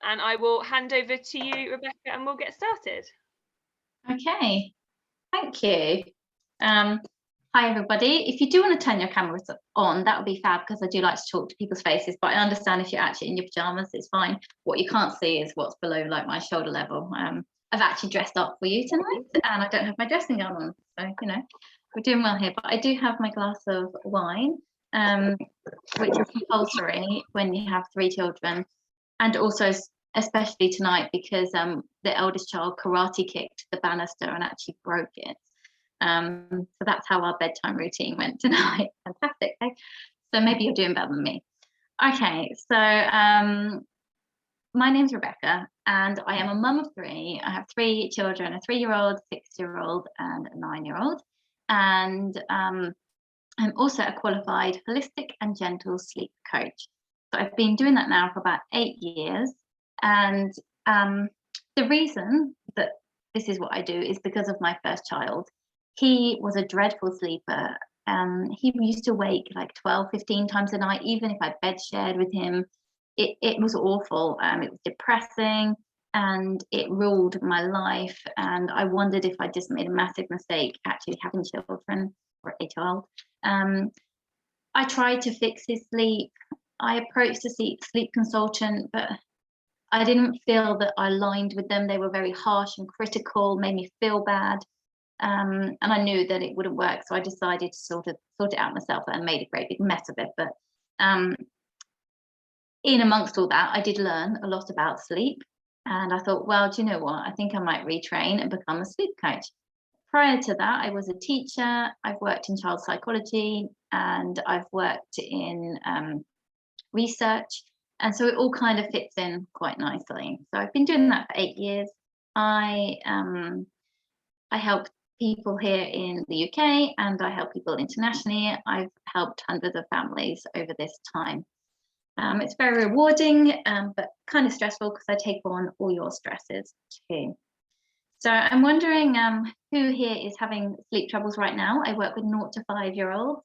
and I will hand over to you, Rebecca, and we'll get started. Okay, thank you. Hi everybody. If you do want to turn your cameras on, that would be fab, because I do like to talk to people's faces, but I understand if you're actually in your pajamas, it's fine. What you can't see is what's below like my shoulder level. I've actually dressed up for you tonight, and I don't have my dressing gown on, so you know, we're doing well here. But I do have my glass of wine, which is compulsory when you have 3 children, and also especially tonight because the eldest child karate kicked the banister and actually broke it. So that's how our bedtime routine went tonight. Fantastic. Okay? So maybe you're doing better than me. Okay, so my name's Rebecca, and I am a mum of 3. I have 3 children, a 3-year-old, 6-year-old, and a 9-year-old. And I'm also a qualified holistic and gentle sleep coach. So I've been doing that now for about 8 years. And the reason that this is what I do is because of my first child. He was a dreadful sleeper. He used to wake like 12, 15 times a night, even if I bed shared with him. It was awful. It was depressing, and it ruled my life. And I wondered if I just made a massive mistake actually having children or a child. I tried to fix his sleep. I approached a sleep consultant, but I didn't feel that I aligned with them. They were very harsh and critical, made me feel bad. And I knew that it wouldn't work, so I decided to sort it out myself and made a great big mess of it. But in amongst all that, I did learn a lot about sleep, and I thought, well, do you know what? I think I might retrain and become a sleep coach. Prior to that, I was a teacher. I've worked in child psychology, and I've worked in research, and so it all kind of fits in quite nicely. So I've been doing that for 8 years. I help people here in the UK, and I help people internationally. I've helped hundreds of families over this time. It's very rewarding, but kind of stressful because I take on all your stresses too. So I'm wondering who here is having sleep troubles right now. I work with 0 to 5-year-olds.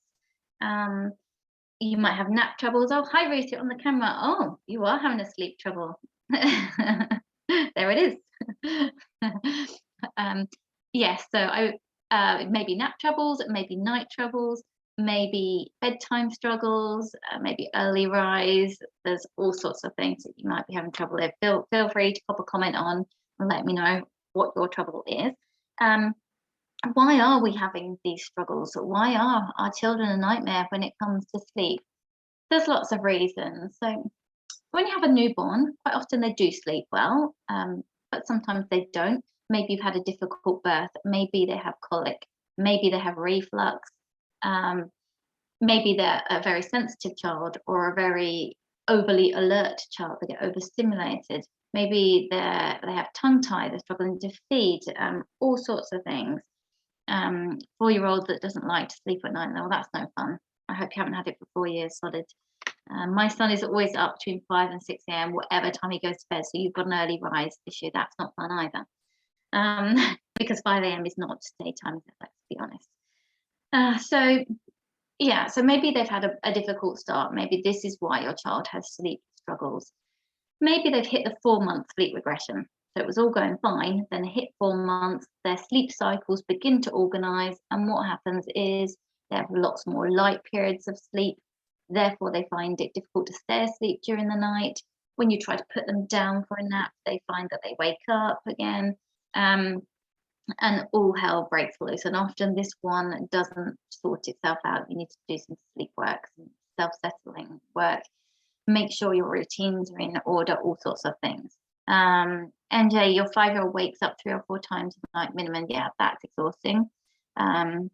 You might have nap troubles. Oh, hi Ruth, you're on the camera. Oh, you are having a sleep trouble. There it is. Yes, so it may be nap troubles, it may be night troubles, maybe bedtime struggles, maybe early rise. There's all sorts of things that you might be having trouble with. Feel free to pop a comment on and let me know what your trouble is. Why are we having these struggles? Why are our children a nightmare when it comes to sleep? There's lots of reasons. So when you have a newborn, quite often they do sleep well, but sometimes they don't. Maybe you've had a difficult birth, maybe they have colic, maybe they have reflux, maybe they're a very sensitive child or a very overly alert child, they get overstimulated. Maybe they have tongue tie, they're struggling to feed, all sorts of things. 4-year-old that doesn't like to sleep at night, well, that's no fun. I hope you haven't had it for 4 years solid. My son is always up between 5 and 6 a.m, whatever time he goes to bed, so you've got an early rise issue. That's not fun either. Because 5 a.m. is not daytime, let's be honest. So maybe they've had a difficult start. Maybe this is why your child has sleep struggles. Maybe they've hit the 4-month sleep regression. So it was all going fine, then hit 4 months, their sleep cycles begin to organize, and what happens is they have lots more light periods of sleep. Therefore, they find it difficult to stay asleep during the night. When you try to put them down for a nap, they find that they wake up again, and all hell breaks loose. And often this one doesn't sort itself out. You need to do some sleep work, some self-settling work, make sure your routines are in order, all sorts of things. NJ, your 5-year-old wakes up 3 or 4 times a night minimum. Yeah, that's exhausting. And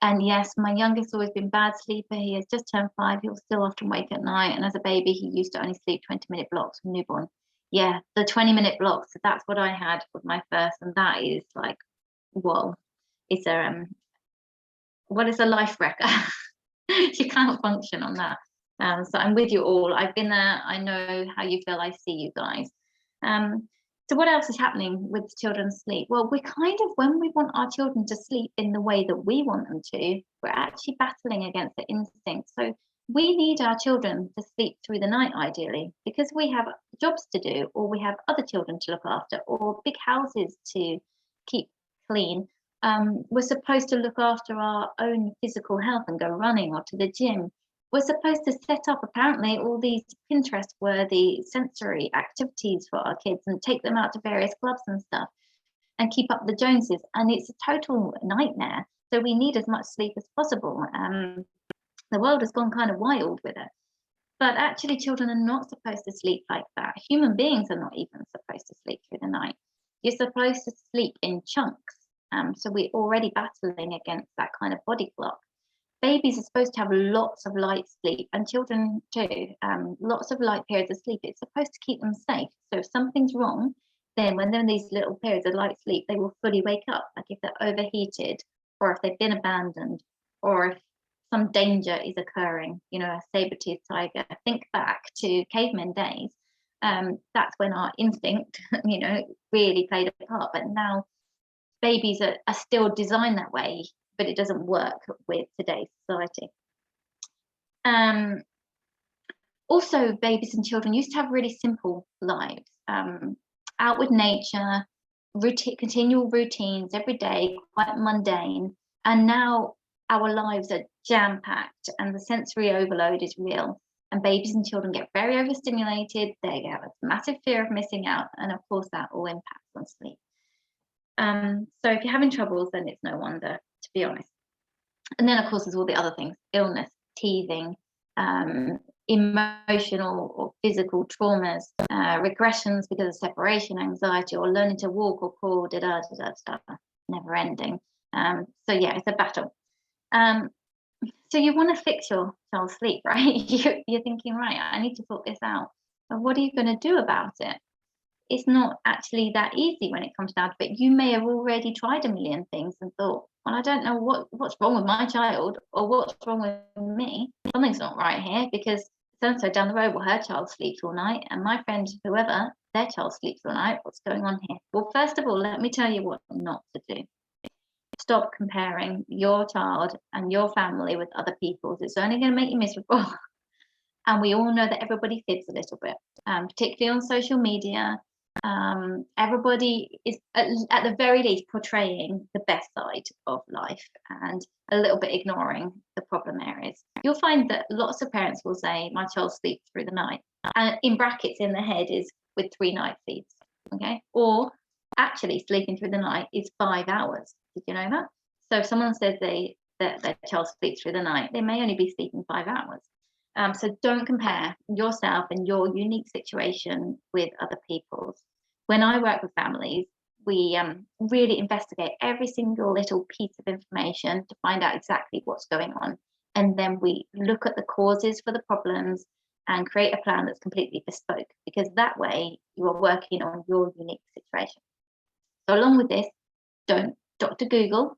yes, my youngest always been bad sleeper. He has just turned 5. He'll still often wake at night. And as a baby, he used to only sleep 20-minute blocks from newborn. Yeah, the 20-minute blocks, that's what I had with my first. And that is like, whoa, it's a life wrecker. You can't function on that. So I'm with you all. I've been there. I know how you feel. I see you guys. So what else is happening with children's sleep? Well, we're kind of, when we want our children to sleep in the way that we want them to, we're actually battling against the instinct. So we need our children to sleep through the night ideally, because we have jobs to do, or we have other children to look after, or big houses to keep clean. We're supposed to look after our own physical health and go running or to the gym. We're supposed to set up apparently all these Pinterest worthy sensory activities for our kids and take them out to various clubs and stuff and keep up the Joneses. And it's a total nightmare. So we need as much sleep as possible. The world has gone kind of wild with it. But actually, children are not supposed to sleep like that. Human beings are not even supposed to sleep through the night. You're supposed to sleep in chunks. So we're already battling against that kind of body clock. Babies are supposed to have lots of light sleep, and children too. Lots of light periods of sleep. It's supposed to keep them safe. So if something's wrong, then when they're in these little periods of light sleep, they will fully wake up. Like if they're overheated, or if they've been abandoned, or if some danger is occurring, a saber-toothed tiger. Think back to cavemen days. That's when our instinct, really played a part. But now babies are still designed that way, but it doesn't work with today's society. Also, babies and children used to have really simple lives, out with nature, continual routines every day, quite mundane. And now our lives are jam-packed and the sensory overload is real. And babies and children get very overstimulated. They have a massive fear of missing out. And of course, that all impacts on sleep. So if you're having troubles, then it's no wonder, to be honest. And then, of course, there's all the other things: illness, teething, emotional or physical traumas, regressions because of separation anxiety, or learning to walk or crawl, never ending. So yeah, it's a battle. So you want to fix your child's sleep, right? You're thinking, right, I need to sort this out. But what are you going to do about it? It's not actually that easy when it comes down to it. You may have already tried a million things and thought, well, I don't know what's wrong with my child, or what's wrong with me. Something's not right here, because so-and-so down the road, well, her child sleeps all night, and my friend, whoever, their child sleeps all night. What's going on here? Well, first of all, let me tell you what not to do. Stop comparing your child and your family with other people's. It's only going to make you miserable. And we all know that everybody fibs a little bit, particularly on social media. Everybody is at the very least portraying the best side of life and a little bit ignoring the problem areas. You'll find that lots of parents will say, my child sleeps through the night, and in brackets in their head is with 3 night feeds, okay? Or actually sleeping through the night is 5 hours. Did you know that? So if someone says that their child sleeps through the night, they may only be sleeping 5 hours. So don't compare yourself and your unique situation with other people's. When I work with families, we really investigate every single little piece of information to find out exactly what's going on. And then we look at the causes for the problems and create a plan that's completely bespoke, because that way you are working on your unique situation. So along with this, don't Dr. Google,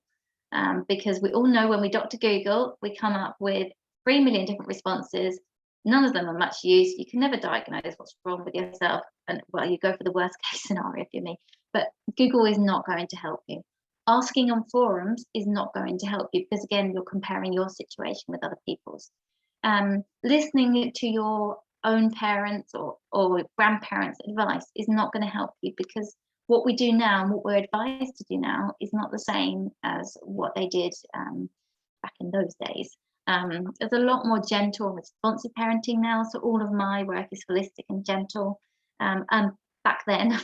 because we all know when we Dr. Google, we come up with 3 million different responses. None of them are much use. You can never diagnose what's wrong with yourself. And well, you go for the worst case scenario if you're me. But Google is not going to help you. Asking on forums is not going to help you, because again, you're comparing your situation with other people's. Listening to your own parents or grandparents' advice is not going to help you, because what we do now and what we're advised to do now is not the same as what they did back in those days. There's a lot more gentle and responsive parenting now, so all of my work is holistic and gentle. And back then,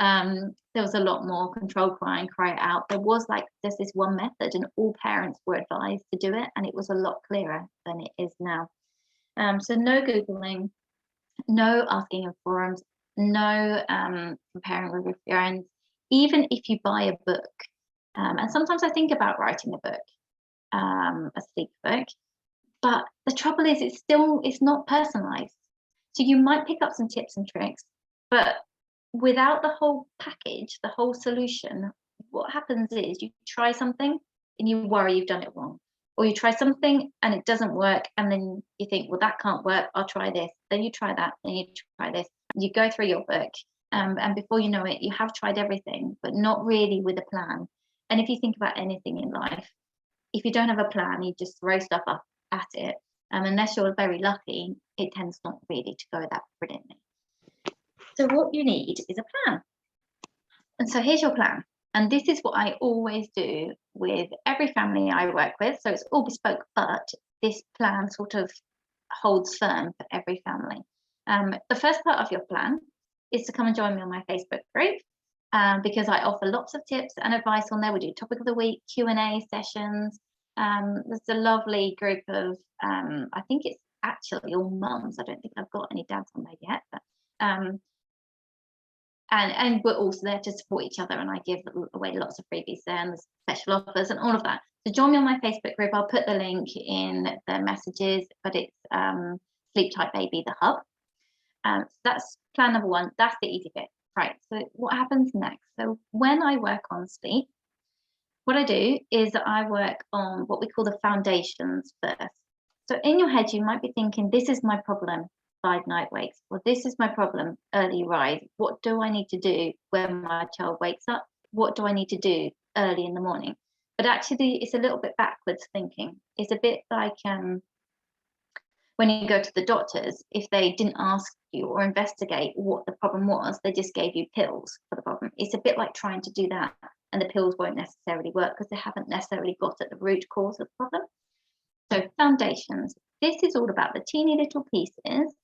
there was a lot more control, cry it out. There's this one method, and all parents were advised to do it, and it was a lot clearer than it is now. So no Googling, no asking in forums, no comparing with your friends. Even if you buy a book, and sometimes I think about writing a book, a sleep book, but the trouble is it's not personalized. So you might pick up some tips and tricks, but without the whole package, the whole solution, what happens is you try something and you worry you've done it wrong. Or you try something and it doesn't work, and then you think, well, that can't work, I'll try this. Then you try that, then you try this. You go through your book, and before you know it, you have tried everything, but not really with a plan. And if you think about anything in life, if you don't have a plan, you just throw stuff up at it. Unless you're very lucky, it tends not really to go that brilliantly. So what you need is a plan. And so here's your plan. And this is what I always do with every family I work with. So it's all bespoke, but this plan sort of holds firm for every family. The first part of your plan is to come and join me on my Facebook group, because I offer lots of tips and advice on there. We do topic of the week, Q&A sessions. There's a lovely group of, I think it's actually all mums. I don't think I've got any dads on there yet, but and we're also there to support each other, and I give away lots of freebies there and special offers and all of that. So join me on my Facebook group. I'll put the link in the messages, but it's Sleep Tight Baby, the hub. So that's plan number one. That's the easy bit. Right, so what happens next? So when I work on sleep, what I do is I work on what we call the foundations first. So in your head, you might be thinking, this is my problem, 5 night wakes, or this is my problem, early rise. What do I need to do when my child wakes up? What do I need to do early in the morning? But actually, it's a little bit backwards thinking. It's a bit like when you go to the doctors, if they didn't ask you or investigate what the problem was, they just gave you pills for the problem. It's a bit like trying to do that, and the pills won't necessarily work because they haven't necessarily got at the root cause of the problem. So foundations, this is all about the teeny little pieces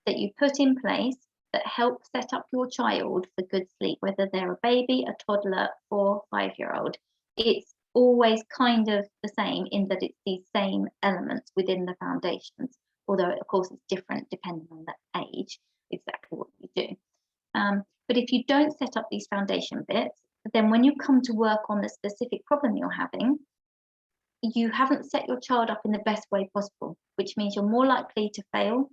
that you put in place that help set up your child for good sleep, whether they're a baby, a toddler, or 5-year-old. It's always kind of the same in that it's these same elements within the foundations, although of course it's different depending on the age, exactly what you do. But if you don't set up these foundation bits, then when you come to work on the specific problem you're having, you haven't set your child up in the best way possible, which means you're more likely to fail.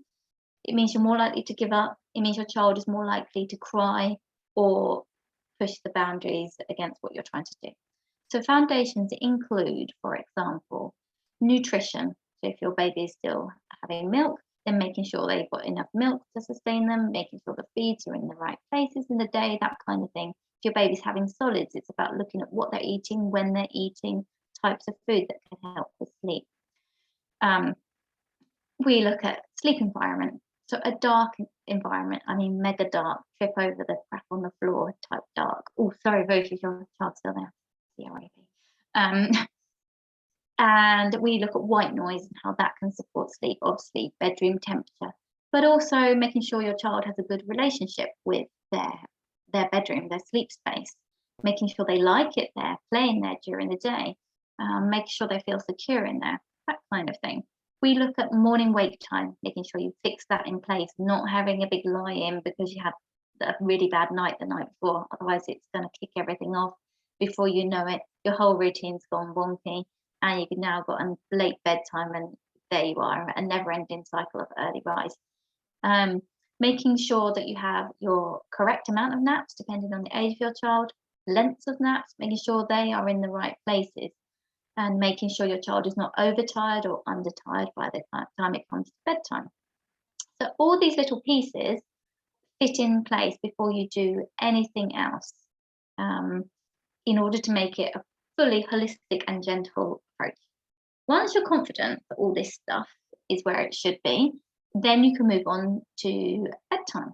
It means you're more likely to give up. It means your child is more likely to cry or push the boundaries against what you're trying to do. So foundations include, for example, nutrition. So if your baby is still having milk, then making sure they've got enough milk to sustain them, making sure the feeds are in the right places in the day, that kind of thing. If your baby's having solids, it's about looking at what they're eating, when they're eating, types of food that can help with sleep. We look at sleep environment. So a dark environment, I mean mega dark, trip over the crap on the floor type dark. Oh, sorry, Vosh, is your child still there? CRAP. And we look at white noise and how that can support sleep, obviously bedroom temperature, but also making sure your child has a good relationship with their bedroom, their sleep space, making sure they like it there, playing there during the day, make sure they feel secure in there, that kind of thing. We look at morning wake time, making sure you fix that in place, not having a big lie in because you had a really bad night the night before. Otherwise, it's going to kick everything off before you know it. Your whole routine's gone wonky, and you've now got a late bedtime, and there you are, a never-ending cycle of early rise. Making sure that you have your correct amount of naps, depending on the age of your child, lengths of naps, making sure they are in the right places, and making sure your child is not overtired or undertired by the time it comes to bedtime. So all these little pieces fit in place before you do anything else, in order to make it a fully holistic and gentle approach. Once you're confident that all this stuff is where it should be, then you can move on to bedtime.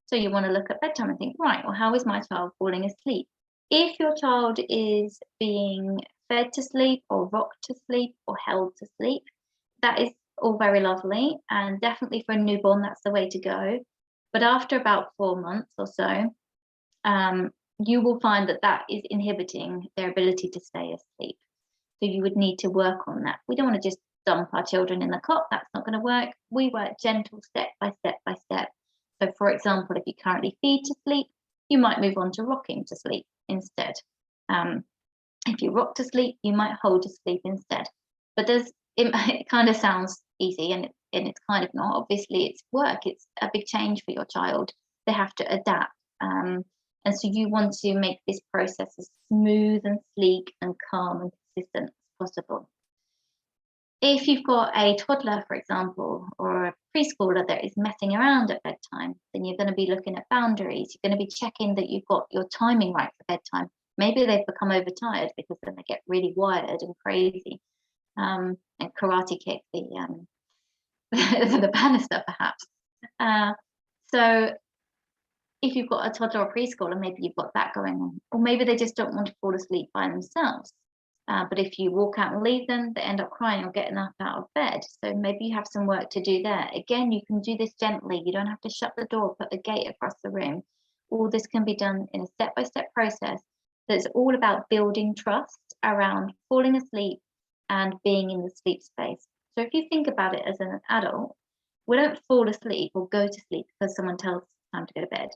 So you want to look at bedtime and think, right, well, how is my child falling asleep? If your child is being fed to sleep or rocked to sleep or held to sleep, that is all very lovely, and definitely for a newborn, that's the way to go. But after about 4 months or so, you will find that that is inhibiting their ability to stay asleep. So you would need to work on that. We don't want to just dump our children in the cot. That's not going to work. We work gentle, step by step by step. So for example, if you currently feed to sleep, you might move on to rocking to sleep instead. If you rock to sleep, you might hold to sleep instead. But it kind of sounds easy, and it's kind of not. Obviously, it's work. It's a big change for your child. They have to adapt. And so you want to make this process as smooth and sleek and calm and consistent as possible. If you've got a toddler, for example, or a preschooler that is messing around at bedtime, then you're going to be looking at boundaries. You're going to be checking that you've got your timing right for bedtime. Maybe they've become overtired because then they get really wired and crazy, and karate kick for the banister, perhaps. So if you've got a toddler or preschooler, maybe you've got that going on, or maybe they just don't want to fall asleep by themselves. But if you walk out and leave them, they end up crying or getting up out of bed. So maybe you have some work to do there. Again, you can do this gently. You don't have to shut the door, put a gate across the room. All this can be done in a step-by-step process that's all about building trust around falling asleep and being in the sleep space. So if you think about it as an adult, we don't fall asleep or go to sleep because someone tells us it's time to go to bed.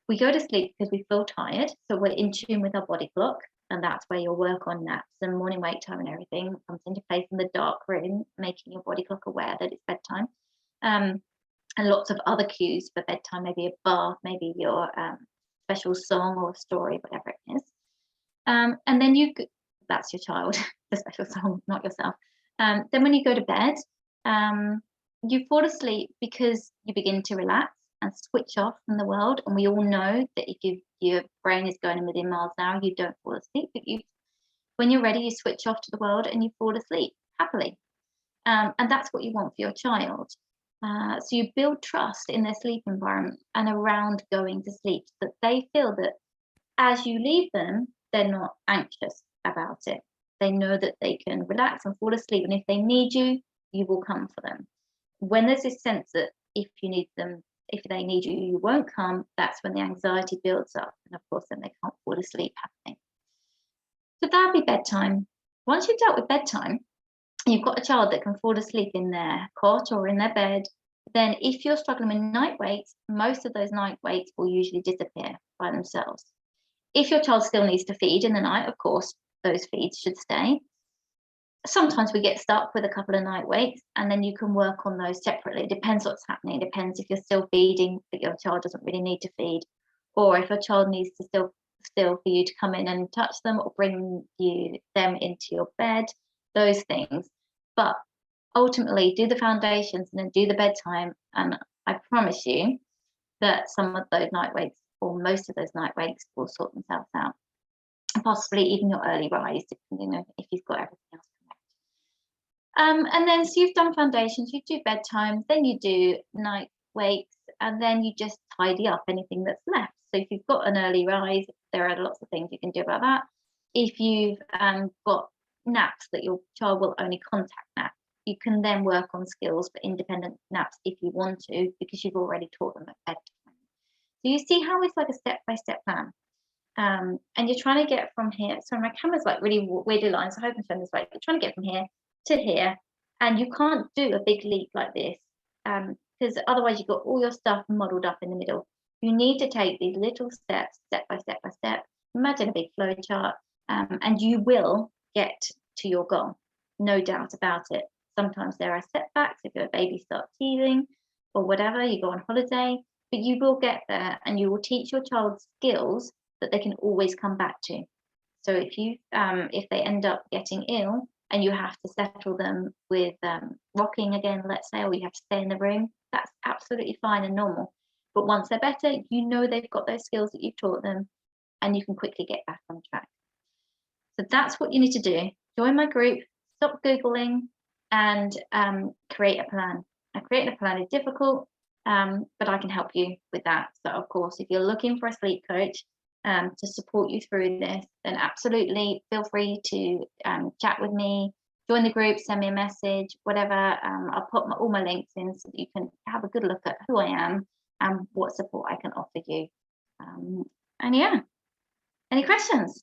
We go to sleep because we feel tired, so we're in tune with our body clock, and that's where your work on naps and morning wake time and everything comes into place in the dark room, making your body clock aware that it's bedtime. And lots of other cues for bedtime, maybe a bath, maybe your special song or story, whatever it is. And then that's your child, the special song, not yourself. Then when you go to bed, you fall asleep because you begin to relax and switch off from the world. And we all know that if your brain is going a million miles an hour, you don't fall asleep. But when you're ready, you switch off to the world and you fall asleep happily. And that's what you want for your child. So you build trust in their sleep environment and around going to sleep, so that they feel that as you leave them, they're not anxious about it. They know that they can relax and fall asleep. And if they need you, you will come for them. When there's this sense that if they need you, you won't come, that's when the anxiety builds up. And of course, then they can't fall asleep happily. So that'd be bedtime. Once you've dealt with bedtime, you've got a child that can fall asleep in their cot or in their bed, then if you're struggling with night wakes, most of those night wakes will usually disappear by themselves. If your child still needs to feed in the night, of course, those feeds should stay. Sometimes we get stuck with a couple of night wakes, and then you can work on those separately. It depends what's happening. It depends if you're still feeding, but your child doesn't really need to feed, or if your child needs to still for you to come in and touch them or bring them into your bed, those things. But ultimately, do the foundations and then do the bedtime, and I promise you that some of those night wakes, or most of those night wakes, will sort themselves out. And possibly even your early rise, if you've got everything else correct. And then, so you've done foundations, you do bedtime, then you do night wakes, and then you just tidy up anything that's left. So if you've got an early rise, there are lots of things you can do about that. If you've got naps that your child will only contact nap, you can then work on skills for independent naps if you want to, because you've already taught them at bedtime. So you see how it's like a step-by-step plan. And you're trying to get from here. So my camera's like really weirdly aligned, so I hope I'm showing this right. You're trying to get from here to here, and you can't do a big leap like this, because otherwise you've got all your stuff muddled up in the middle. You need to take these little steps, step by step by step. Imagine a big flow chart, and you will get to your goal, no doubt about it. Sometimes there are setbacks if your baby starts teething or whatever, you go on holiday, but you will get there, and you will teach your child skills that they can always come back to. So if they end up getting ill and you have to settle them with rocking again, let's say, or you have to stay in the room, that's absolutely fine and normal. But once they're better, you know they've got those skills that you've taught them, and you can quickly get back on track. So that's what you need to do. Join my group, stop Googling, and create a plan. Now, creating a plan is difficult, but I can help you with that. So of course, if you're looking for a sleep coach to support you through this, then absolutely feel free to chat with me, join the group, send me a message, whatever. I'll put all my links in so that you can have a good look at who I am and what support I can offer you. And yeah, any questions?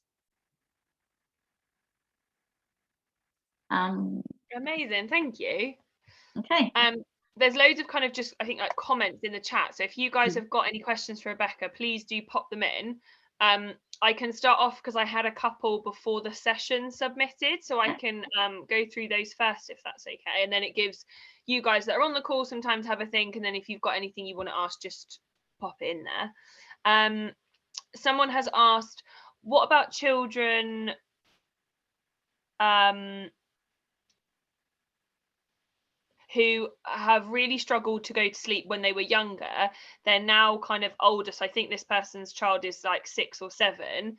Amazing, thank you. Okay. There's loads of kind of just, I think, like comments in the chat. So if you guys have got any questions for Rebecca, please do pop them in. I can start off because I had a couple before the session submitted, so I can go through those first if that's okay. And then it gives you guys that are on the call some time to have a think. And then if you've got anything you want to ask, just pop it in there. Someone has asked, what about children who have really struggled to go to sleep when they were younger? They're now kind of older. So I think this person's child is like 6 or 7,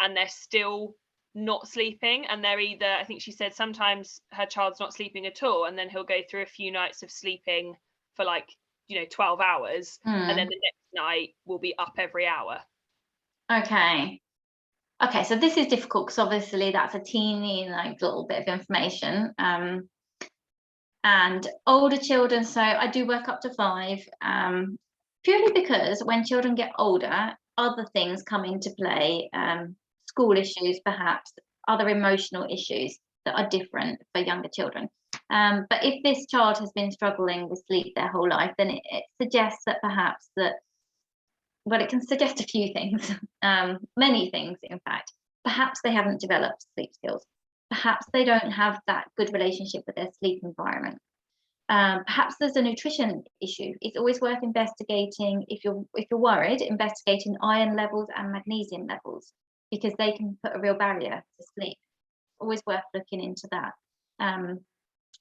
and they're still not sleeping, and they're either, I think she said sometimes her child's not sleeping at all, and then he'll go through a few nights of sleeping for like 12 hours, and then the next night will be up every hour. Okay, so this is difficult because obviously that's a teeny little bit of information, and older children, so I do work up to 5, purely because when children get older, other things come into play, school issues, perhaps other emotional issues that are different for younger children. But if this child has been struggling with sleep their whole life, then it suggests that perhaps it can suggest a few things, many things, in fact. Perhaps they haven't developed sleep skills. Perhaps they don't have that good relationship with their sleep environment. Perhaps there's a nutrition issue. It's always worth investigating, if you're worried, investigating iron levels and magnesium levels, because they can put a real barrier to sleep. Always worth looking into that.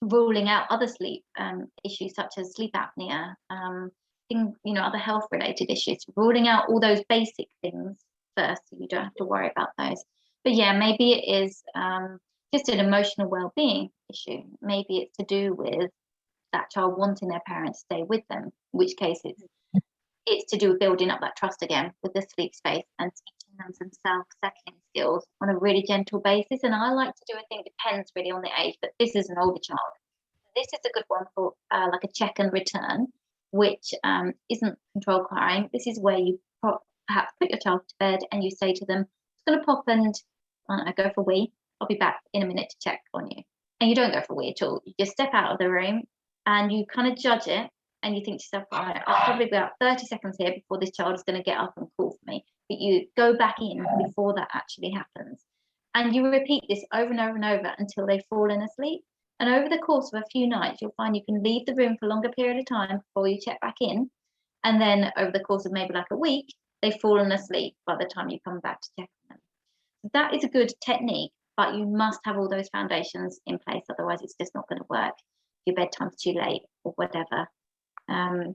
Ruling out other sleep issues such as sleep apnea, other health related issues. Ruling out all those basic things first, so you don't have to worry about those. But yeah, maybe it is just an emotional well-being issue. Maybe it's to do with that child wanting their parent to stay with them, in which case it's to do with building up that trust again with the sleep space and teaching them some self-settling skills on a really gentle basis. And I like to do, I think it depends really on the age, but this is an older child. This is a good one for like a check and return, which isn't control crying. This is where you perhaps put your child to bed and you say to them, I'm going to pop and go for a wee. I'll be back in a minute to check on you. And you don't go for a wee at all. You just step out of the room and you kind of judge it, and you think to yourself, all right, I'll probably be about 30 seconds here before this child is going to get up and call for me. But you go back in before that actually happens. And you repeat this over and over and over until they've fallen asleep. And over the course of a few nights, you'll find you can leave the room for a longer period of time before you check back in. And then over the course of maybe like a week, they've fallen asleep by the time you come back to check on them. So that is a good technique, but you must have all those foundations in place. Otherwise, it's just not going to work. Your bedtime's too late or whatever. And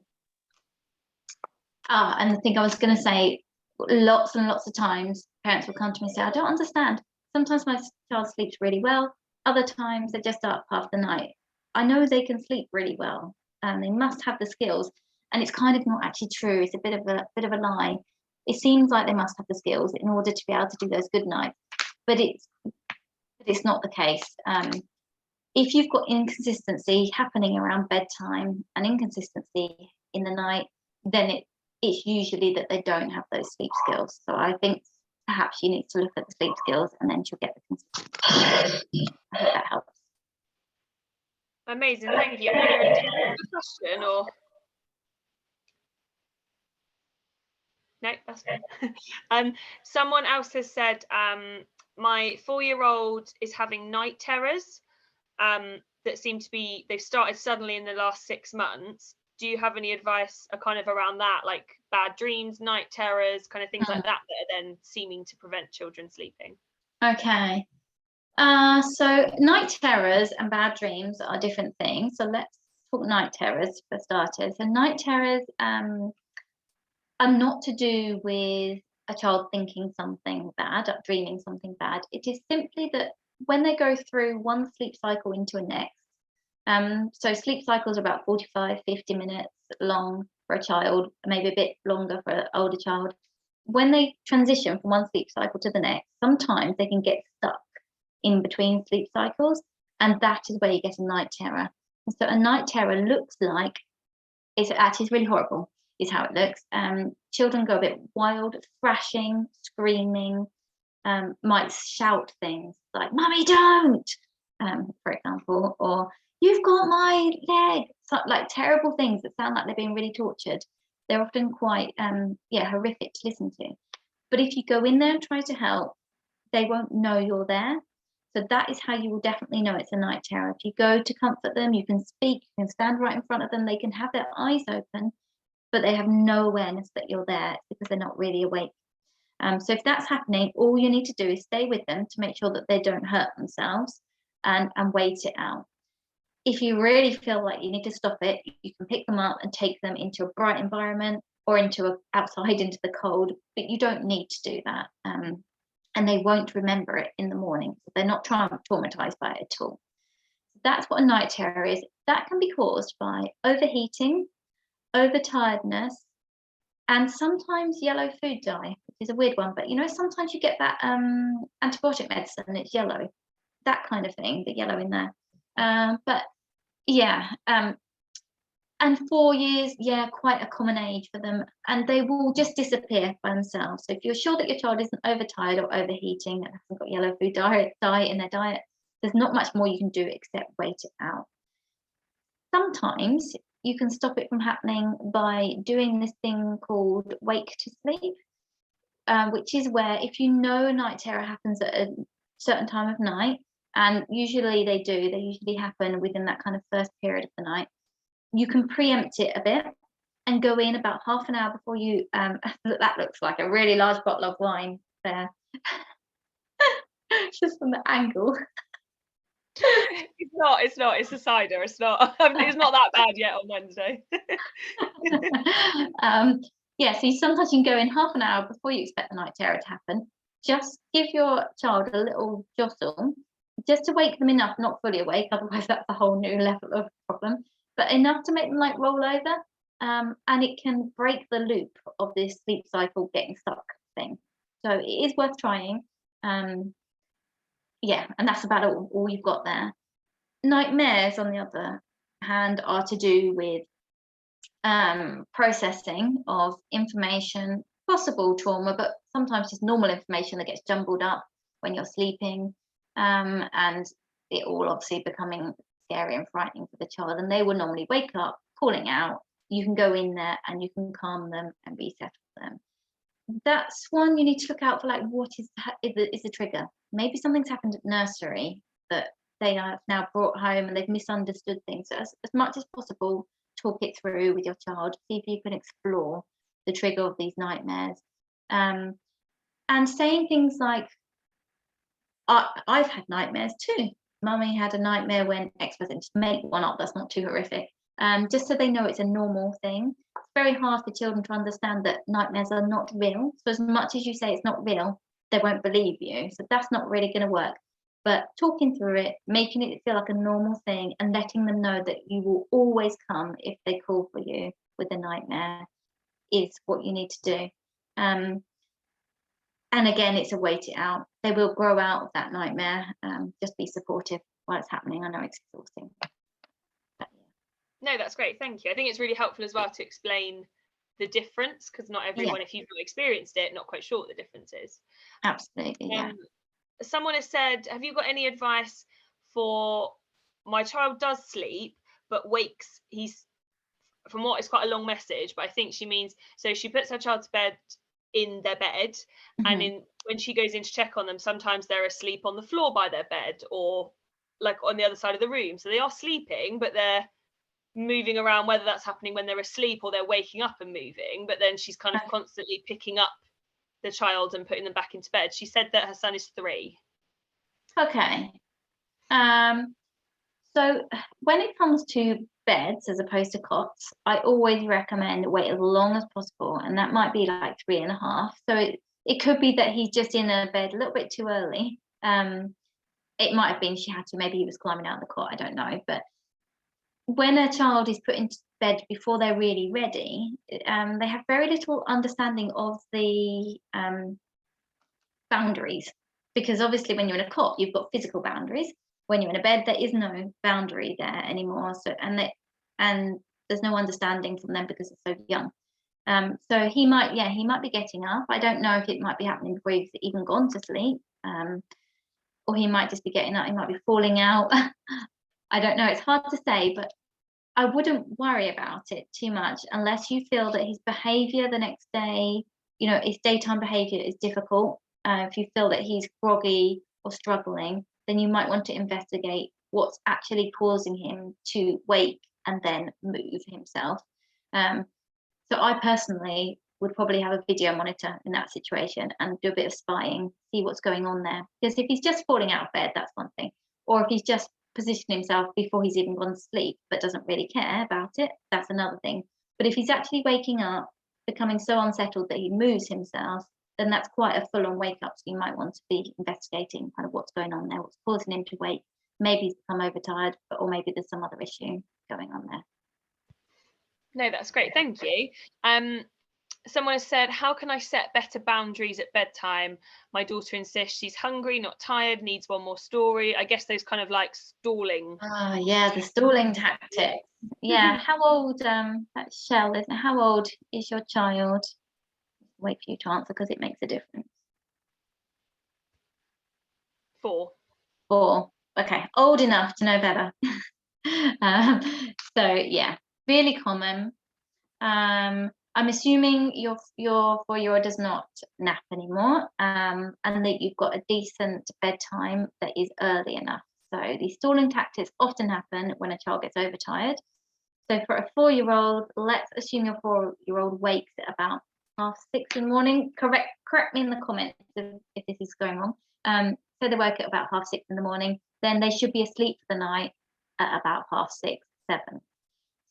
the thing I was going to say, lots and lots of times parents will come to me and say, I don't understand. Sometimes my child sleeps really well. Other times they're just up half the night. I know they can sleep really well, and they must have the skills. And it's kind of not actually true. It's a bit of a lie. It seems like they must have the skills in order to be able to do those good nights, but it's not the case. If you've got inconsistency happening around bedtime and inconsistency in the night, then it's usually that they don't have those sleep skills. So I think perhaps you need to look at the sleep skills, and then you'll get the consistency. I hope that helps. Amazing, thank you. Are you ready to ask a question, or? No, that's fine. Someone else has said, my 4-year-old is having night terrors that seem to be, they've started suddenly in the last 6 months. Do you have any advice kind of around that, like bad dreams, night terrors, kind of things like that are then seeming to prevent children sleeping? Okay. So night terrors and bad dreams are different things. So let's talk night terrors for starters. So night terrors are not to do with a child thinking something bad, or dreaming something bad. It is simply that when they go through one sleep cycle into a next, so sleep cycles are about 45, 50 minutes long for a child, maybe a bit longer for an older child. When they transition from one sleep cycle to the next, sometimes they can get stuck in between sleep cycles, and that is where you get a night terror. And so a night terror looks like, it's really horrible, is how it looks. Children go a bit wild, thrashing, screaming, might shout things like, Mummy, don't, for example, or you've got my leg, so, like terrible things that sound like they're being really tortured. They're often quite horrific to listen to. But if you go in there and try to help, they won't know you're there. So that is how you will definitely know it's a night terror. If you go to comfort them, you can speak, you can stand right in front of them, they can have their eyes open, but they have no awareness that you're there because they're not really awake. So if that's happening, all you need to do is stay with them to make sure that they don't hurt themselves, and wait it out. If you really feel like you need to stop it, you can pick them up and take them into a bright environment or outside into the cold, but you don't need to do that. and they won't remember it in the morning. So they're not traumatized by it at all. That's what a night terror is. That can be caused by overheating, overtiredness, and sometimes yellow food dye, which is a weird one. But sometimes you get that antibiotic medicine, it's yellow, that kind of thing, the yellow in there. But yeah, and 4 years, quite a common age for them, and they will just disappear by themselves. So if you're sure that your child isn't overtired or overheating and hasn't got yellow food dye in their diet, there's not much more you can do except wait it out. Sometimes you can stop it from happening by doing this thing called wake to sleep, which is where if a night terror happens at a certain time of night, and usually they usually happen within that kind of first period of the night, you can preempt it a bit and go in about half an hour before you that looks like a really large bottle of wine there. Just from the angle. It's not, it's a cider, it's not it's not that bad yet on Wednesday. So sometimes you can go in half an hour before you expect the night terror to happen. Just give your child a little jostle, just to wake them enough, not fully awake, otherwise that's a whole new level of problem, but enough to make them like roll over, and it can break the loop of this sleep cycle getting stuck thing. So it is worth trying. And that's about all you've got there. Nightmares, on the other hand, are to do with processing of information, possible trauma, but sometimes just normal information that gets jumbled up when you're sleeping, and it all obviously becoming scary and frightening for the child, and they will normally wake up calling out. You can go in there and you can calm them and resettle them. That's one you need to look out for, like what is the trigger. Maybe something's happened at nursery that they have now brought home and they've misunderstood things. So as much as possible, talk it through with your child, see if you can explore the trigger of these nightmares. And saying things like, I've had nightmares too. Mummy had a nightmare when X was in. Just make one up, that's not too horrific. Just so they know it's a normal thing. It's very hard for children to understand that nightmares are not real. So as much as you say it's not real, they won't believe you. So that's not really going to work. But talking through it, making it feel like a normal thing, and letting them know that you will always come if they call for you with a nightmare is what you need to do. And again, it's a wait it out. They will grow out of that nightmare. Just be supportive while it's happening. I know it's exhausting. No, that's great. Thank you. I think it's really helpful as well to explain the difference, because not everyone, if you've not experienced it, not quite sure what the difference is. Absolutely, yeah. Someone has said, have you got any advice for my child does sleep but wakes, from what is quite a long message, but I think she means, so she puts her child to bed in their bed, and when she goes in to check on them, sometimes they're asleep on the floor by their bed or like on the other side of the room. So they are sleeping, but they're moving around, whether that's happening when they're asleep or they're waking up and moving. But then she's kind of constantly picking up the child and putting them back into bed. She said that her son is 3. Okay. So when it comes to beds as opposed to cots, I always recommend wait as long as possible, and that might be like 3.5. So it could be that he's just in a bed a little bit too early. It might have been she had to, maybe he was climbing out of the cot, I don't know. But when a child is put into bed before they're really ready, they have very little understanding of the boundaries, because obviously when you're in a cot, you've got physical boundaries. When you're in a bed, there is no boundary there anymore. So and there's no understanding from them because they're so young. So he might be getting up. I don't know if it might be happening before he's even gone to sleep, or he might just be getting up. He might be falling out. I don't know. It's hard to say, but I wouldn't worry about it too much unless you feel that his behaviour the next day, his daytime behaviour is difficult. If you feel that he's groggy or struggling, then you might want to investigate what's actually causing him to wake and then move himself. So I personally would probably have a video monitor in that situation and do a bit of spying, see what's going on there. Because if he's just falling out of bed, that's one thing. Or if he's just positioned himself before he's even gone to sleep but doesn't really care about it, that's another thing. But if he's actually waking up, becoming so unsettled that he moves himself, then that's quite a full-on wake up. So you might want to be investigating kind of what's going on there, what's causing him to wake. Maybe he's become overtired, or maybe there's some other issue going on there. No, that's great. Thank you. Someone has said, how can I set better boundaries at bedtime? My daughter insists she's hungry, not tired, needs one more story. I guess those kind of like stalling. Oh, yeah, the stalling tactics. Yeah, how old, that's Shell, isn't it? How old is your child? Wait for you to answer because it makes a difference. 4. 4. Okay, old enough to know better. So yeah, really common. I'm assuming your 4-year-old does not nap anymore, and that you've got a decent bedtime that is early enough. So these stalling tactics often happen when a child gets overtired. So for a 4-year-old, let's assume your 4-year-old wakes at about 6:30 in the morning. Correct me in the comments if this is going wrong. So they wake at about 6:30 in the morning, then they should be asleep for the night at about 6:30, 7.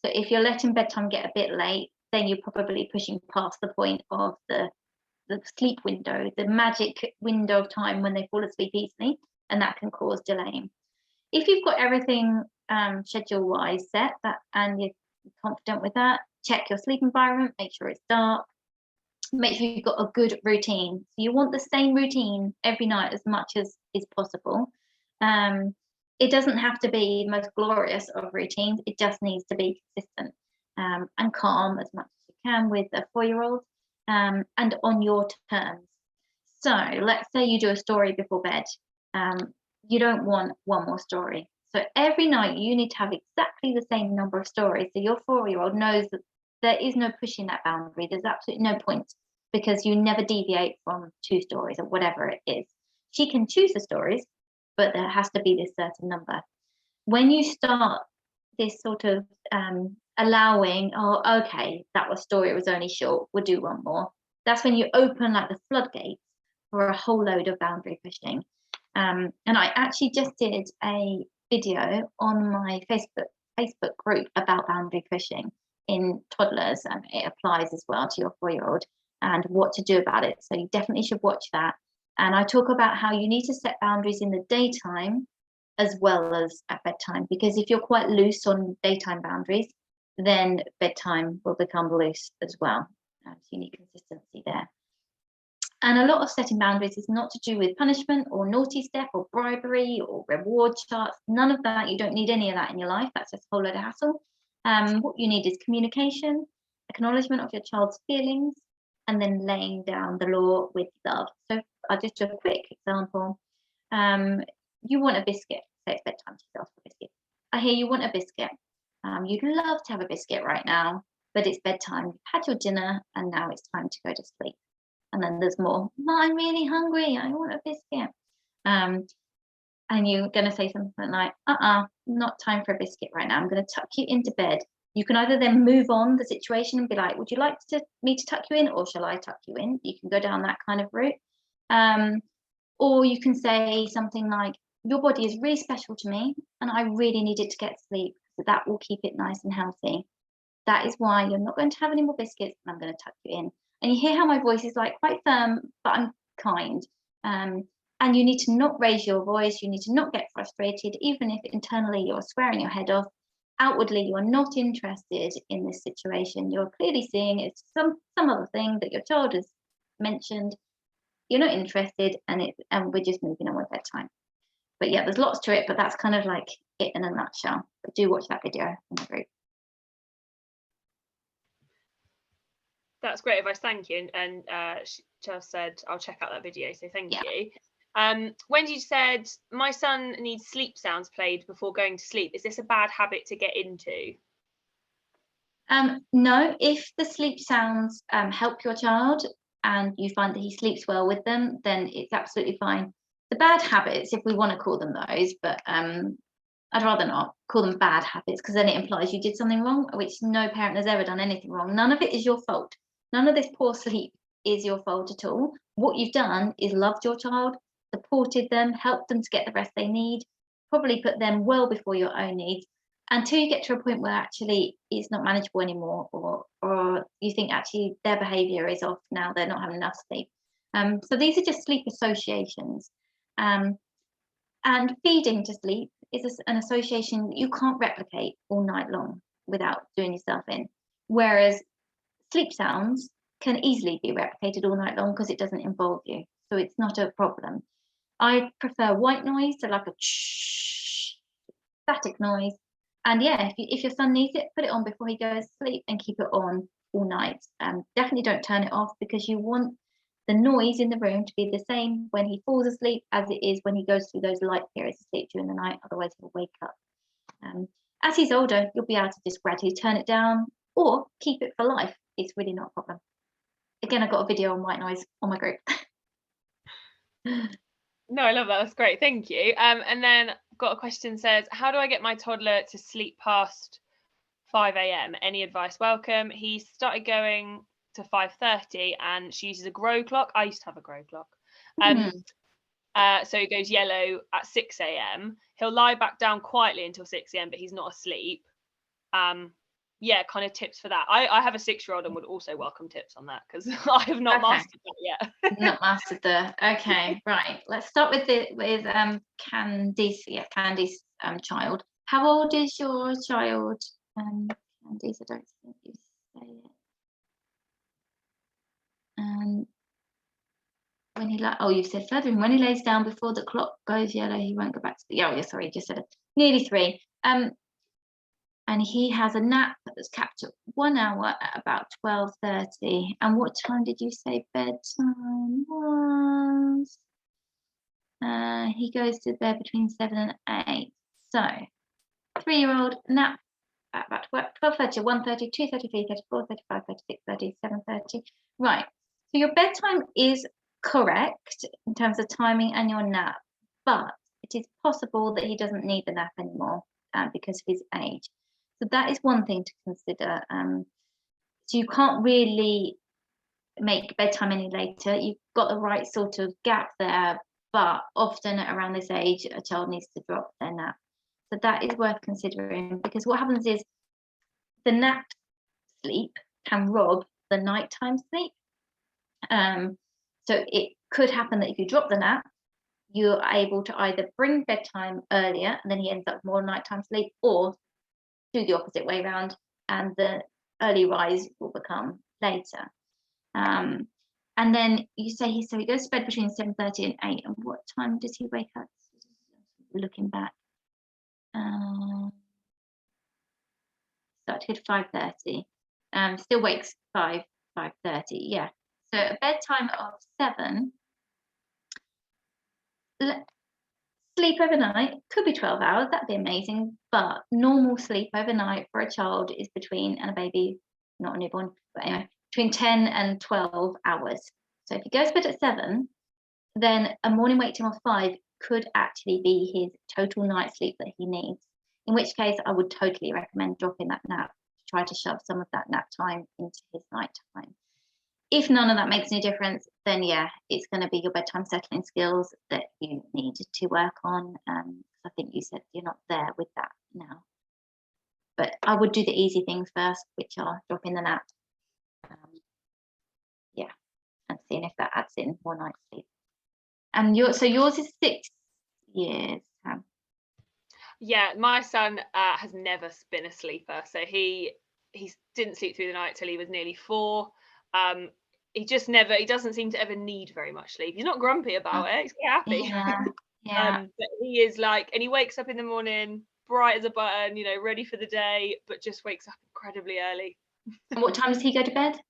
So if you're letting bedtime get a bit late, then you're probably pushing past the point of the sleep window, the magic window of time when they fall asleep easily, and that can cause delaying. If you've got everything schedule-wise set and you're confident with that, check your sleep environment, make sure it's dark, make sure you've got a good routine. So you want the same routine every night as much as is possible. It doesn't have to be the most glorious of routines. It just needs to be consistent and calm as much as you can with a 4-year-old and on your terms. So let's say you do a story before bed. You don't want one more story. So every night you need to have exactly the same number of stories. So your 4-year-old knows that there is no pushing that boundary. There's absolutely no point because you never deviate from 2 stories or whatever it is. She can choose the stories, but there has to be this certain number. When you start this sort of allowing, oh, okay, that was story, it was only short, we'll do one more. That's when you open like the floodgates for a whole load of boundary pushing. And I actually just did a video on my Facebook group about boundary pushing in toddlers, and it applies as well to your 4-year-old and what to do about it. So you definitely should watch that. And I talk about how you need to set boundaries in the daytime as well as at bedtime, because if you're quite loose on daytime boundaries, then bedtime will become loose as well. So you need consistency there. And a lot of setting boundaries is not to do with punishment or naughty step or bribery or reward charts. None of that. You don't need any of that in your life. That's just a whole load of hassle. What you need is communication, acknowledgement of your child's feelings, and then laying down the law with love. So I'll just do a quick example. You want a biscuit. Say it's bedtime, she asks for a biscuit. I hear you want a biscuit. You'd love to have a biscuit right now, but it's bedtime. You've had your dinner and now it's time to go to sleep. And then there's more, I'm really hungry, I want a biscuit. And you're going to say something like, not time for a biscuit right now. I'm going to tuck you into bed. You can either then move on the situation and be like, would you like me to tuck you in, or shall I tuck you in? You can go down that kind of route. Or you can say something like, your body is really special to me and I really need it to get sleep, so that will keep it nice and healthy. That is why you're not going to have any more biscuits and I'm going to tuck you in. And you hear how my voice is like quite firm, but I'm kind. And you need to not raise your voice. You need to not get frustrated, even if internally you're swearing your head off. Outwardly, you're not interested in this situation. You're clearly seeing it's some other thing that your child has mentioned. You're not interested, and we're just moving on with bedtime. But yeah, there's lots to it, but that's kind of like it in a nutshell. But do watch that video in the group. That's great advice, thank you. And Chelsea said I'll check out that video, so thank you. Wendy said, my son needs sleep sounds played before going to sleep. Is this a bad habit to get into? No, if the sleep sounds help your child and you find that he sleeps well with them, then it's absolutely fine. The bad habits, if we want to call them those, but I'd rather not call them bad habits, because then it implies you did something wrong, which no parent has ever done anything wrong. None of it is your fault. None of this poor sleep is your fault at all. What you've done is loved your child, supported them, helped them to get the rest they need, probably put them well before your own needs, until you get to a point where actually it's not manageable anymore, or you think actually their behaviour is off now, they're not having enough sleep. So these are just sleep associations. And feeding to sleep is an association that you can't replicate all night long without doing yourself in. Whereas sleep sounds can easily be replicated all night long because it doesn't involve you. So it's not a problem. I prefer white noise, so like a static noise. And yeah, if your son needs it, put it on before he goes to sleep and keep it on all night. Definitely don't turn it off, because you want the noise in the room to be the same when he falls asleep as it is when he goes through those light periods of sleep during the night. Otherwise, he'll wake up. As he's older, you'll be able to just gradually turn it down or keep it for life. It's really not a problem. Again, I've got a video on white noise on my group. No, I love that. That's great. Thank you. And then I've got a question, says, how do I get my toddler to sleep past 5 a.m? Any advice welcome. He started going to 5:30 and she uses a grow clock. I used to have a grow clock. So he goes yellow at 6 a.m. He'll lie back down quietly until 6 a.m, but he's not asleep. Yeah, kind of tips for that. I have a 6-year-old and would also welcome tips on that, because I have not mastered that yet. Not mastered the. Okay, right. Let's start with Candice. Yeah, Candice child. How old is your child? Candice, I don't think you say it. When he you said further. When he lays down before the clock goes yellow, he won't go back to the. Oh, yeah, sorry, you just said it. Nearly 3. And he has a nap that's capped at 1 hour at about 12:30. And what time did you say bedtime was? He goes to bed between 7 and 8. So 3-year-old nap at about 12:30, 1:30, 2:30, 3:30, 4:30, 5:30, 6:30, 7:30. Right. So your bedtime is correct in terms of timing and your nap, but it is possible that he doesn't need the nap anymore because of his age. So that is one thing to consider. So you can't really make bedtime any later. You've got the right sort of gap there, but often around this age, a child needs to drop their nap. So that is worth considering, because what happens is the nap sleep can rob the nighttime sleep. So it could happen that if you drop the nap, you're able to either bring bedtime earlier and then he ends up with more nighttime sleep, or do the opposite way around and the early rise will become later. And then you say he goes to bed between 7:30 and 8. And what time does he wake up? Looking back, start to get 5:30. Still wakes 5:30. Yeah. So a bedtime of 7. Sleep overnight could be 12 hours. That'd be amazing. But normal sleep overnight for a child is between, and a baby, not a newborn, but anyway, between 10 and 12 hours. So if he goes to bed at 7, then a morning wake time of 5 could actually be his total night sleep that he needs. In which case, I would totally recommend dropping that nap to try to shove some of that nap time into his night time. If none of that makes any difference, then yeah, it's going to be your bedtime settling skills that you need to work on. I think you said you're not there with that now. But I would do the easy things first, which are dropping the nap. Yeah, and seeing if that adds in more night's sleep. And yours is 6 years. Yeah, my son has never been a sleeper. So he didn't sleep through the night till he was nearly 4. He doesn't seem to ever need very much sleep. He's not grumpy about it. He's quite happy. Yeah. But he is like, and he wakes up in the morning bright as a button, ready for the day, but just wakes up incredibly early. And what time does he go to bed?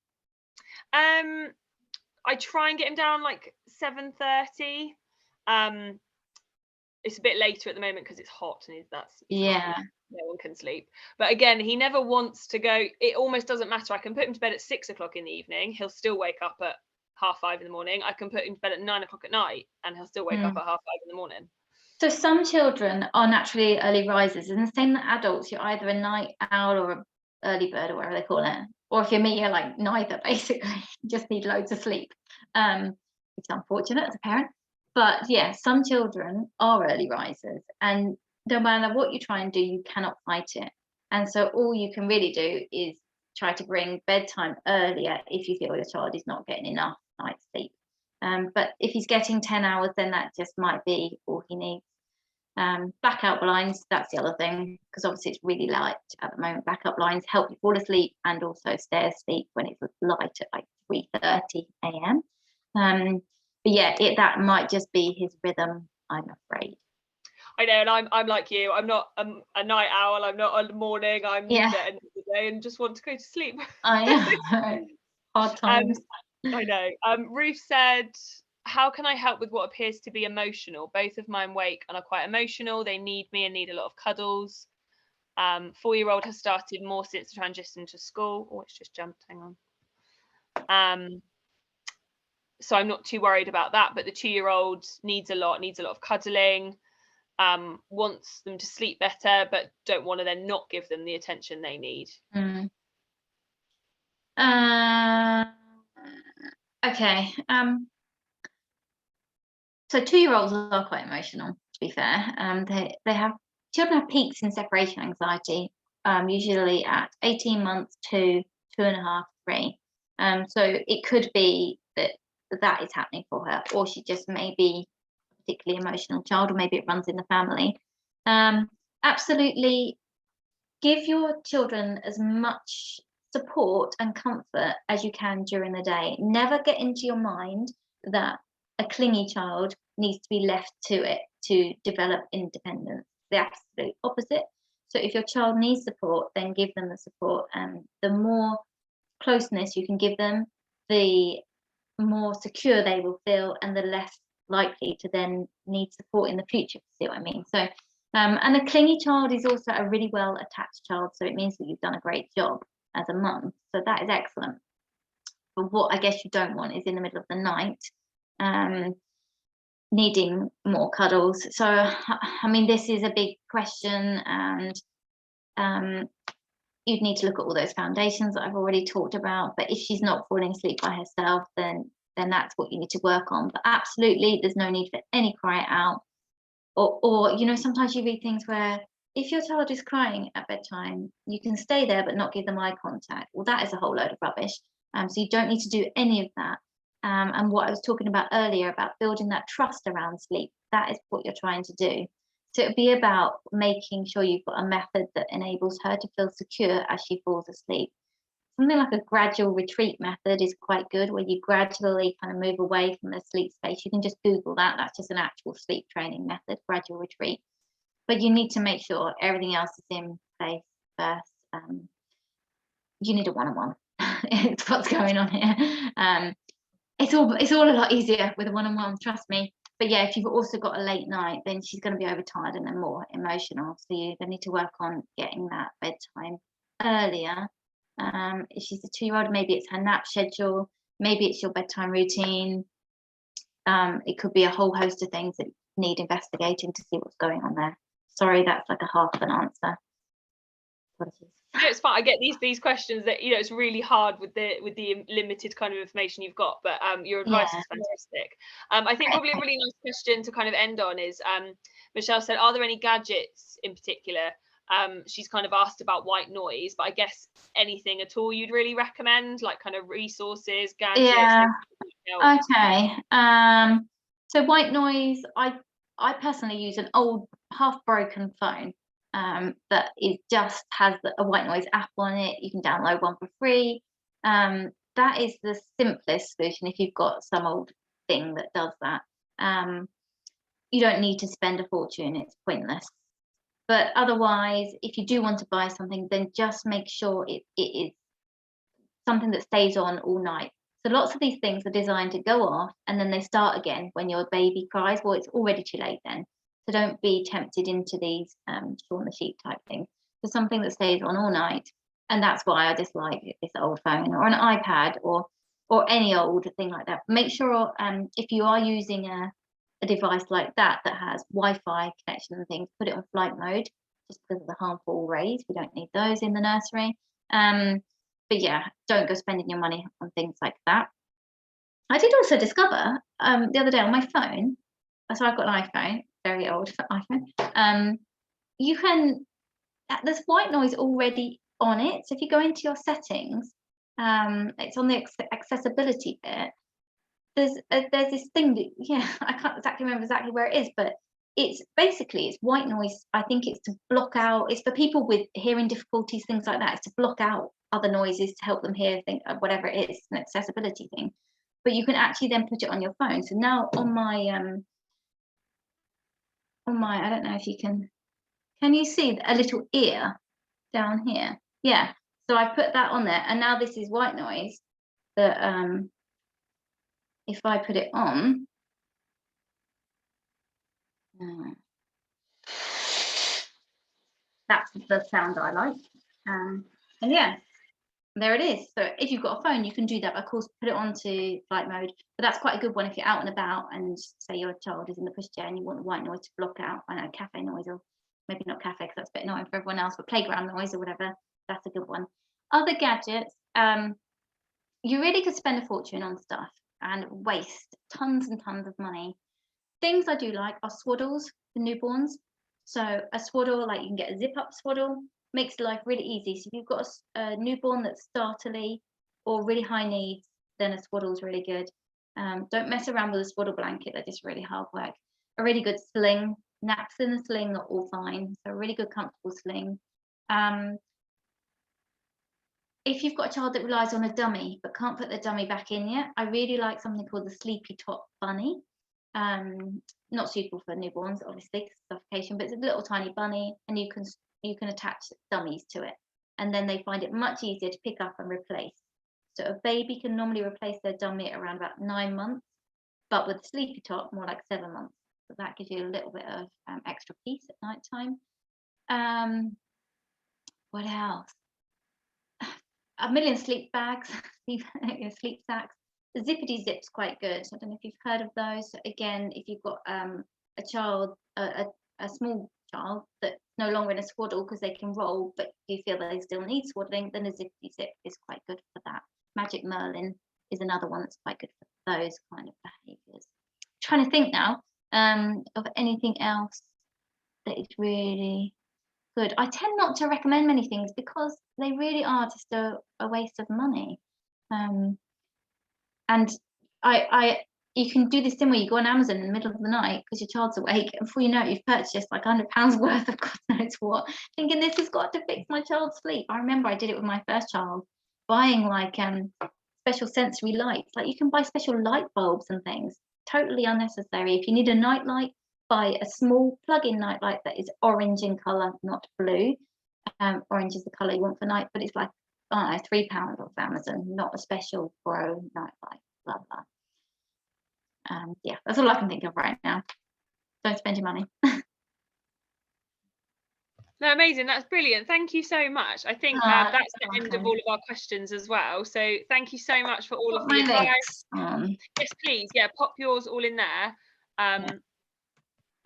I try and get him down like 7:30. It's a bit later at the moment because it's hot and no one can sleep. But again, he never wants to go. It almost doesn't matter. I can put him to bed at 6 o'clock in the evening. He'll still wake up at 5:30 in the morning. I can put him to bed at 9 o'clock at night and he'll still wake up at 5:30 in the morning. So some children are naturally early risers, and the same that adults, you're either a night owl or an early bird, or whatever they call it. Or if you're me, you're like neither, basically. You just need loads of sleep. It's unfortunate as a parent. But yeah, some children are early risers, and no matter what you try and do, you cannot fight it. And so all you can really do is try to bring bedtime earlier if you feel your child is not getting enough night's sleep. But if he's getting 10 hours, then that just might be all he needs. Blackout blinds, that's the other thing, because obviously it's really light at the moment. Blackout blinds help you fall asleep and also stay asleep when it's light at like 3:30 a.m. But yeah, that might just be his rhythm, I'm afraid. I know, and I'm like you. I'm not a night owl. I'm not a morning. I'm at the end of the day and just want to go to sleep. I know. Hard times. I know. Ruth said, how can I help with what appears to be emotional? Both of mine wake and are quite emotional. They need me and need a lot of cuddles. 4-year-old has started more since the transition to school. Oh, it's just jumped. Hang on. So I'm not too worried about that. But the 2-year-old needs a lot of cuddling. Wants them to sleep better, but don't want to then not give them the attention they need. Okay. So 2-year-olds are quite emotional, to be fair. Children have peaks in separation anxiety, usually at 18 months to 2.5, 3. So it could be that is happening for her, or she just may be a particularly emotional child, or maybe it runs in the family. Absolutely give your children as much support and comfort as you can during the day. Never get into your mind that a clingy child needs to be left to it to develop independence. The absolute opposite. So if your child needs support, then give them the support, and the more closeness you can give them, the more secure they will feel, and the less likely to then need support in the future. See what I mean? So and a clingy child is also a really well attached child, so it means that you've done a great job as a mum. So that is excellent. But what I guess you don't want is in the middle of the night needing more cuddles. So I mean, this is a big question, and you'd need to look at all those foundations that I've already talked about. But if she's not falling asleep by herself, then that's what you need to work on. But absolutely, there's no need for any cry out. Or sometimes you read things where if your child is crying at bedtime, you can stay there but not give them eye contact. Well, that is a whole load of rubbish. So you don't need to do any of that. And what I was talking about earlier about building that trust around sleep, that is what you're trying to do. So it'd be about making sure you've got a method that enables her to feel secure as she falls asleep. Something like a gradual retreat method is quite good, where you gradually kind of move away from the sleep space. You can just Google that. That's just an actual sleep training method, gradual retreat. But you need to make sure everything else is in place first. You need a one-on-one. It's what's going on here. It's all a lot easier with a one-on-one, trust me. But yeah, if you've also got a late night, then she's going to be overtired and then more emotional. So you then need to work on getting that bedtime earlier. If she's a 2-year-old, maybe it's her nap schedule, maybe it's your bedtime routine. It could be a whole host of things that need investigating to see what's going on there. Sorry, that's like a half of an answer. Apologies. No, it's fine. I get these questions that it's really hard with the limited kind of information you've got, but your advice is fantastic. I think probably a really nice question to kind of end on is Michelle said, are there any gadgets in particular? She's kind of asked about white noise, but I guess anything at all you'd really recommend, like kind of resources, gadgets. Yeah. Okay. So white noise, I personally use an old half-broken phone that just has a white noise app on it. You can download one for free. That is the simplest solution if you've got some old thing that does that. You don't need to spend a fortune, it's pointless. But otherwise, if you do want to buy something, then just make sure it is something that stays on all night. So lots of these things are designed to go off and then they start again when your baby cries. Well, it's already too late then. So don't be tempted into these Shaun the Sheep type things. So something that stays on all night. And that's why I dislike this old phone or an iPad or any old thing like that. Make sure if you are using a device like that has Wi-Fi connection and things, put it on flight mode just because of the harmful rays. We don't need those in the nursery. But yeah, don't go spending your money on things like that. I did also discover the other day on my phone, so I've got an iPhone, very old iPhone. You can, there's white noise already on it. So if you go into your settings, it's on the accessibility bit. there's this thing that, yeah, I can't exactly remember exactly where it is, but it's white noise. I think it's to block out. It's for people with hearing difficulties, things like that. It's to block out other noises to help them hear, whatever it is, an accessibility thing. But you can actually then put it on your phone. So now on my I don't know if you can you see a little ear down here? Yeah. So I put that on there, and now this is white noise that if I put it on, that's the sound I like. And yeah, there it is. So if you've got a phone, you can do that. Of course, put it onto flight mode, but that's quite a good one if you're out and about and say your child is in the pushchair and you want the white noise to block out, I know, cafe noise, or maybe not cafe because that's a bit annoying for everyone else, but playground noise or whatever. That's a good one. Other gadgets, you really could spend a fortune on stuff and waste tons and tons of money. Things I do like are swaddles for newborns. So a swaddle, like you can get a zip up swaddle, makes life really easy. So if you've got a newborn that's starterly or really high needs, then a swaddle is really good. Don't mess around with a swaddle blanket, they're just really hard work. A really good sling, naps in a sling are all fine. So a really good comfortable sling. If you've got a child that relies on a dummy but can't put the dummy back in yet, I really like something called the Sleepy Top Bunny. Not suitable for newborns, obviously, because suffocation, but it's a little tiny bunny, and you can attach dummies to it, and then they find it much easier to pick up and replace. So a baby can normally replace their dummy at around about 9 months, but with Sleepy Top, more like 7 months. So that gives you a little bit of extra peace at night time. What else? A million sleep bags, sleep sacks. The zippity zip's quite good. I don't know if you've heard of those. So again, if you've got a child, a small child that's no longer in a swaddle because they can roll, but you feel that they still need swaddling, then a zippity zip is quite good for that. Magic Merlin is another one that's quite good for those kind of behaviours. Trying to think now of anything else that is really good. I tend not to recommend many things because they really are just a waste of money. And you can do this thing where you go on Amazon in the middle of the night because your child's awake, and before you know it, you've purchased like £100 worth of God knows what, thinking this has got to fix my child's sleep. I remember I did it with my first child, buying like special sensory lights. Like you can buy special light bulbs and things, totally unnecessary. If you need a night light, buy a small plug-in night light that is orange in colour, not blue. Orange is the colour you want for night, but it's like, I don't know, £3 off Amazon, not a special Pro night light, blah blah. Yeah, that's all I can think of right now. Don't spend your money. No, amazing. That's brilliant. Thank you so much. I think that's the end of all of our questions as well. So thank you so much for all of the advice. Yes, please. Yeah, pop yours all in there. I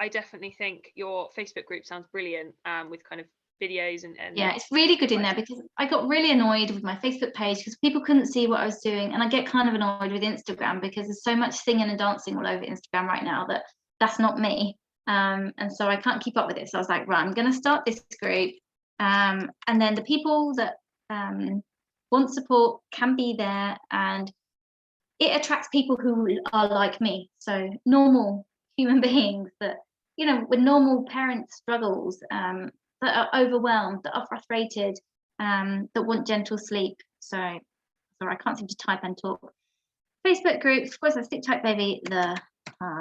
definitely think your Facebook group sounds brilliant, with kind of videos and yeah, it's really good in there, because I got really annoyed with my Facebook page because people couldn't see what I was doing, and I get kind of annoyed with Instagram because there's so much singing and dancing all over Instagram right now that's not me, and so I can't keep up with it. So I was like, right, I'm going to start this group, and then the people that want support can be there, and it attracts people who are like me, so normal human beings that, you know, with normal parent struggles, that are overwhelmed, that are frustrated, that want gentle sleep. So sorry, I can't seem to type and talk. Facebook groups, of course, I stick type baby the there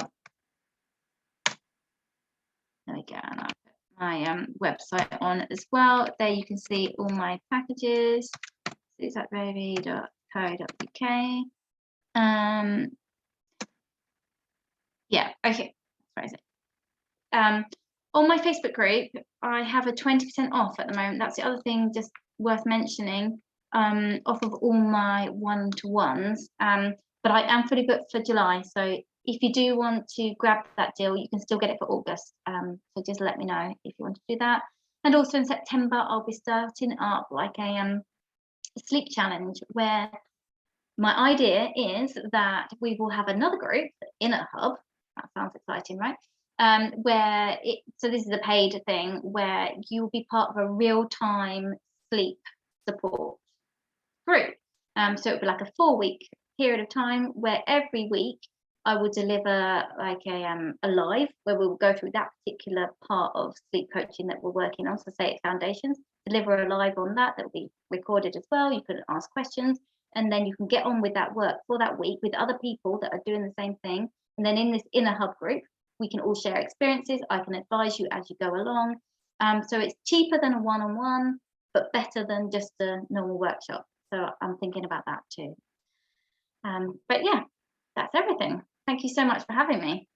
we go, and I'll put my website on as well. There you can see all my packages, sittytypebaby.co.uk. Yeah, okay, where is it? On my Facebook group, I have a 20% off at the moment. That's the other thing just worth mentioning, off of all my one-to-ones. But I am fully booked for July. So if you do want to grab that deal, you can still get it for August. So just let me know if you want to do that. And also in September, I'll be starting up like a sleep challenge, where my idea is that we will have another group in a hub. That sounds exciting, right? So this is a paid thing where you'll be part of a real-time sleep support group. So it'll be like a 4-week period of time where every week I will deliver like a live where we'll go through that particular part of sleep coaching that we're working on. So say it's foundations, deliver a live on that will be recorded as well. You can ask questions, and then you can get on with that work for that week with other people that are doing the same thing. And then in this inner hub group, we can all share experiences. I can advise you as you go along. So it's cheaper than a one-on-one, but better than just a normal workshop. So I'm thinking about that too. But yeah, that's everything. Thank you so much for having me.